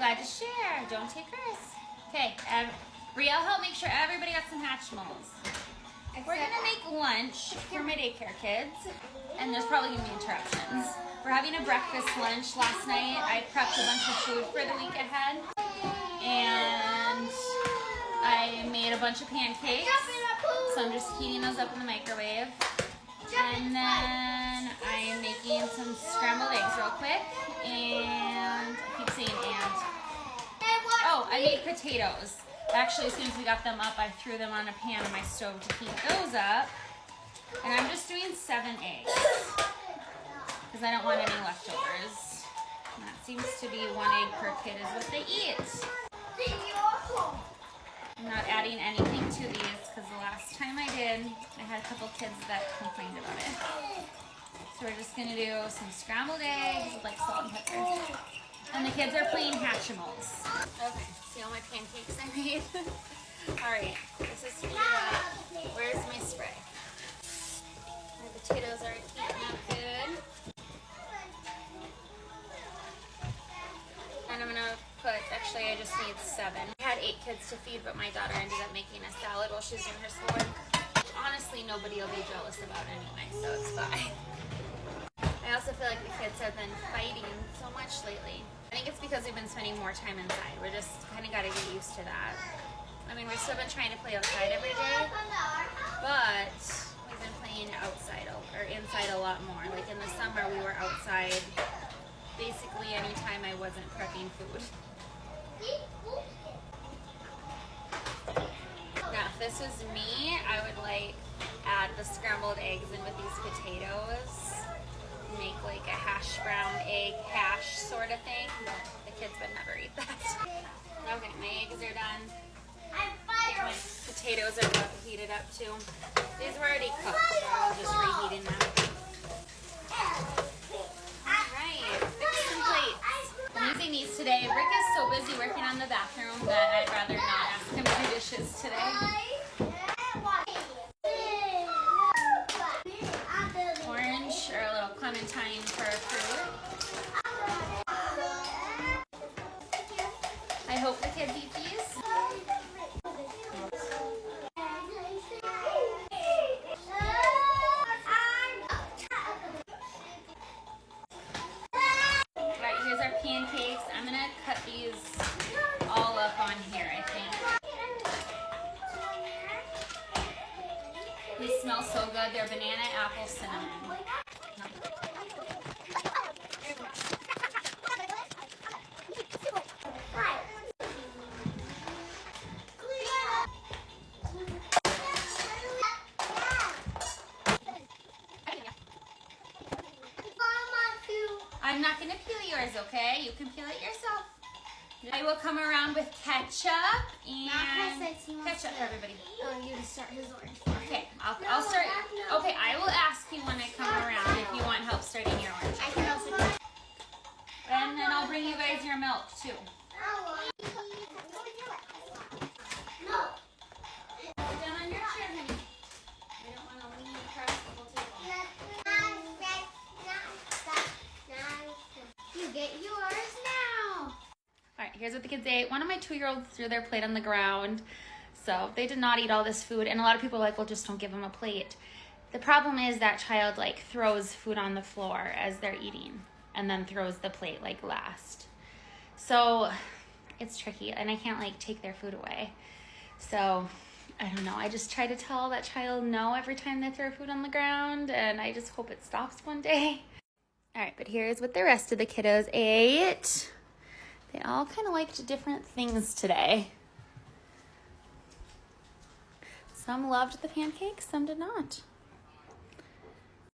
Glad to share. Don't take hers. Okay, Bria, help make sure everybody got some Hatchimals. We're gonna make lunch for my daycare kids, and there's probably gonna be interruptions. We're having a breakfast lunch. Last night I prepped a bunch of food for the week ahead, and I made a bunch of pancakes, so I'm just heating those up in the microwave. And then I'm making some scrambled eggs real quick, and I keep saying and. Oh, I made potatoes. Actually, as soon as we got them up, I threw them on a pan on my stove to heat those up. And I'm just doing 7 eggs, because I don't want any leftovers. And that seems to be 1 egg per kid is what they eat. I'm not adding anything to these because the last time I did, I had a couple kids that complained about it. So we're just gonna do some scrambled eggs with like salt and pepper. And the kids are playing Hatchimals. Okay, see all my pancakes I made? Alright, this is heated up. Where's my spray? My potatoes are heating up good. And I'm gonna put, actually I just need 7. I had 8 kids to feed, but my daughter ended up making a salad while she's doing her schoolwork. Which honestly nobody will be jealous about anyway, so it's fine. I also feel like the kids have been fighting so much lately. I think it's because we've been spending more time inside. We're just kind of got to get used to that. I mean, we've still been trying to play outside every day, but we've been playing outside or inside a lot more. Like in the summer, we were outside basically anytime I wasn't prepping food. Now, if this was me, I would like add the scrambled eggs in with these potatoes. Make like a hash brown egg hash sort of thing, but the kids would never eat that. Okay, my eggs are done. My potatoes are about heated up too. These were already cooked, so I was just reheating them. Alright, fix some plates. I'm using these today. Rick is so busy working on the bathroom that I'd rather not ask him to do dishes today. Clementine for fruit. I hope the kids eat these. Right, here's our pancakes. I'm gonna cut these all up on here, I think. These smell so good. They're banana, apple, cinnamon. I'm not going to peel yours, okay? You can peel it yourself. I will come around with ketchup and ketchup for everybody. Oh, you to start his orange. Okay, I'll start. Okay, I will ask you when I come around if you want help starting your orange. I can also do it. And then I'll bring you guys your milk too. No. Sit down on your chair, honey. I don't want to lean across the whole table. You get yours now. All right, here's what the kids ate. One of my 2-year-olds threw their plate on the ground. So they did not eat all this food. And a lot of people are like, well, just don't give them a plate. The problem is that child like throws food on the floor as they're eating and then throws the plate like last. So it's tricky and I can't like take their food away. So I don't know. I just try to tell that child no every time they throw food on the ground, and I just hope it stops one day. All right, but here's what the rest of the kiddos ate. They all kind of liked different things today. Some loved the pancakes, some did not.